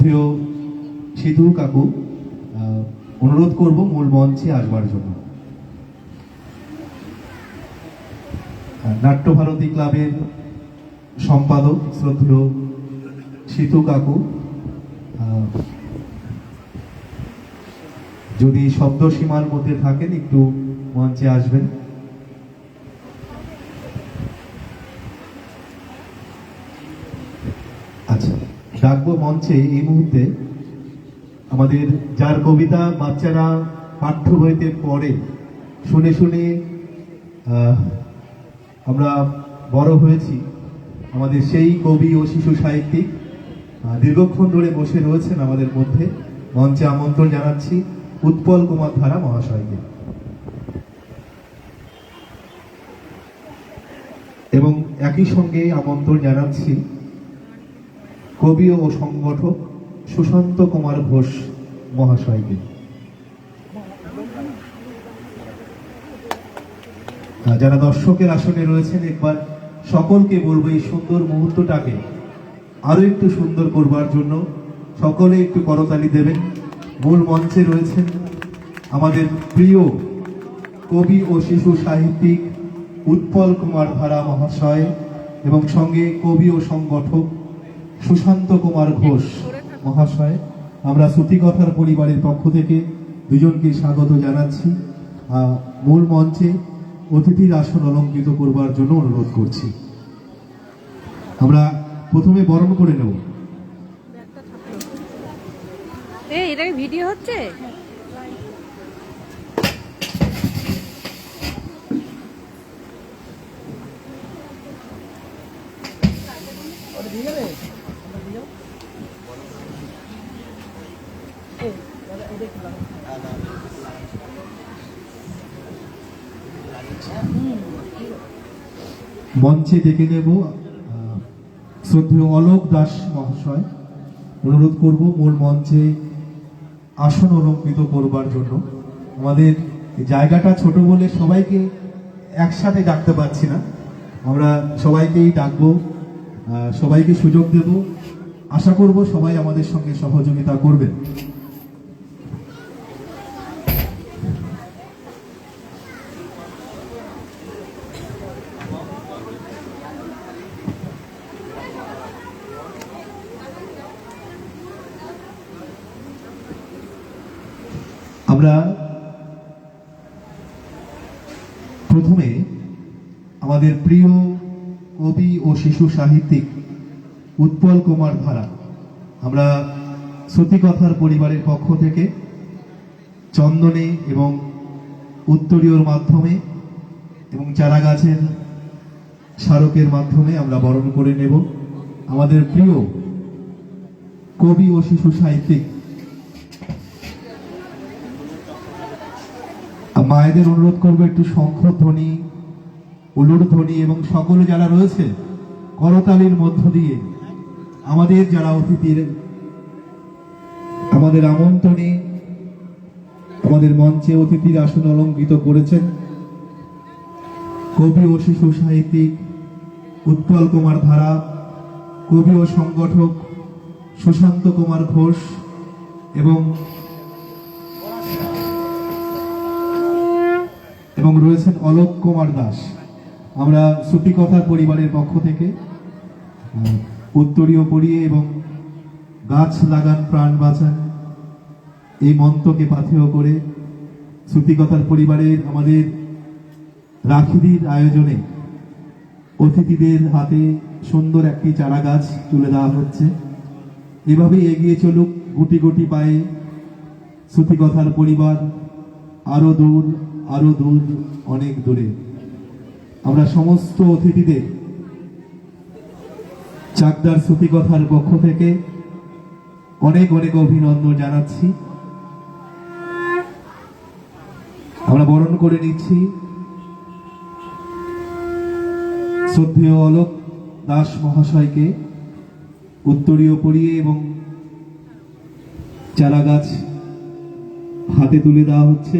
শ্রদ্ধেয় সিধু কাকু অনুরোধ করব মূল মঞ্চে আসবার জন্য। নাট্যভারতী ক্লাবের সম্পাদক শ্রদ্ধেয় সিধু কাকু যদি শব্দ সীমার মধ্যে থাকেন একটু মঞ্চে আসবেন। আচ্ছা, ডাকবো মঞ্চে এই মুহূর্তে আমাদের যার কবিতা বাচ্চারা পাঠ্য বইতে পড়ে শুনে শুনে আমরা বড় হয়েছি, আমাদের সেই কবি ও শিশু সাহিত্যিক দীর্ঘক্ষণ ধরে বসে রয়েছেন আমাদের মধ্যে। মঞ্চে আমন্ত্রণ জানাচ্ছি উৎপল কুমার ধারা মহাশয়কে এবং একই সঙ্গে আমন্ত্রণ জানাচ্ছি কবি ও সংগঠক সুশান্ত কুমার ঘোষ মহাশয়কে। যারা দর্শকের আসনে রয়েছেন একবার সকলকে বলবো এই সুন্দর মুহূর্তটাকে আরো একটু সুন্দর করবার জন্য সকলে একটু করতালি দেবেন। মূল মঞ্চে রয়েছেন আমাদের প্রিয় কবি ও শিশু সাহিত্যিক উৎপল কুমার ধারা মহাশয় এবং সঙ্গে কবি ও সংগঠক সুশান্ত কুমার ঘোষ মহাশয়। আমরা শ্রুতিকথার পরিবারের পক্ষ থেকে দুজনকে স্বাগত জানাচ্ছি। মূল মঞ্চে অতিথির আসন অলঙ্কৃত করবার জন্য অনুরোধ করছি। আমরা প্রথমে বরণ করে নেব। এটা ভিডিও হচ্ছে। মঞ্চে ডেকে নেব শ্রদ্ধেয় অলোক দাস মহাশয়। অনুরোধ করব মূল মঞ্চে আসন অলঙ্কৃত করবার জন্য। আমাদের জায়গাটা ছোট বলে সবাইকে একসাথে ডাকতে পারছি না, আমরা সবাইকেই ডাকবো, সবাইকে সুযোগ দেব। আশা করব সবাই আমাদের সঙ্গে সহযোগিতা করবেন। আমরা প্রথমে আমাদের প্রিয় কবি ও শিশু সাহিত্যিক উৎপল কুমার ধারা, আমরা শ্রুতিকথার পরিবারের পক্ষ থেকে চন্দনে এবং উত্তরীয়র মাধ্যমে এবং চারা গাছের স্মারকের মাধ্যমে আমরা বরণ করে নেব আমাদের প্রিয় কবি ও শিশু সাহিত্যিক। মায়েদের অনুরোধ করবো একটু শঙ্খধ্বনি, উলুর ধ্বনি এবং সকলে যারা রয়েছে করতালির মধ্য দিয়ে আমাদের যারা অতিথির আমাদের আমন্ত্রণে আমাদের মঞ্চে অতিথির আসন অলঙ্কৃত করেছেন কবি ও শিশু সাহিত্যিক উৎপল কুমার ধারা, কবি ও সংগঠক সুশান্ত কুমার ঘোষ এবং রয়েছেন অলোক কুমার দাস। আমরা শ্রুতিকথার পরিবারের পক্ষ থেকে উত্তরীয় পড়িয়ে এবং গাছ লাগান প্রাণ বাঁচান এই মন্ত্রকে পাথেয় করে শ্রুতিকথার পরিবারের আমাদের রাখিদির আয়োজনে অতিথিদের হাতে সুন্দর একটি চারা গাছ তুলে দেওয়া হচ্ছে। এভাবেই এগিয়ে চলুক গুটি গুটি পায়ে শ্রুতিকথার পরিবার আরো দূর আরো দূর, অনেক দূরে। আমরা সমস্ত অতিথিদের চাকদার শ্রুতিকথার পক্ষ থেকে অনেক অনেক অভিনন্দন জানাচ্ছি। আমরা বরণ করে নিচ্ছি শ্রদ্ধেয় অলোক দাস মহাশয়কে। উত্তরীয় পরিয়ে এবং চারা গাছ হাতে তুলে দেওয়া হচ্ছে।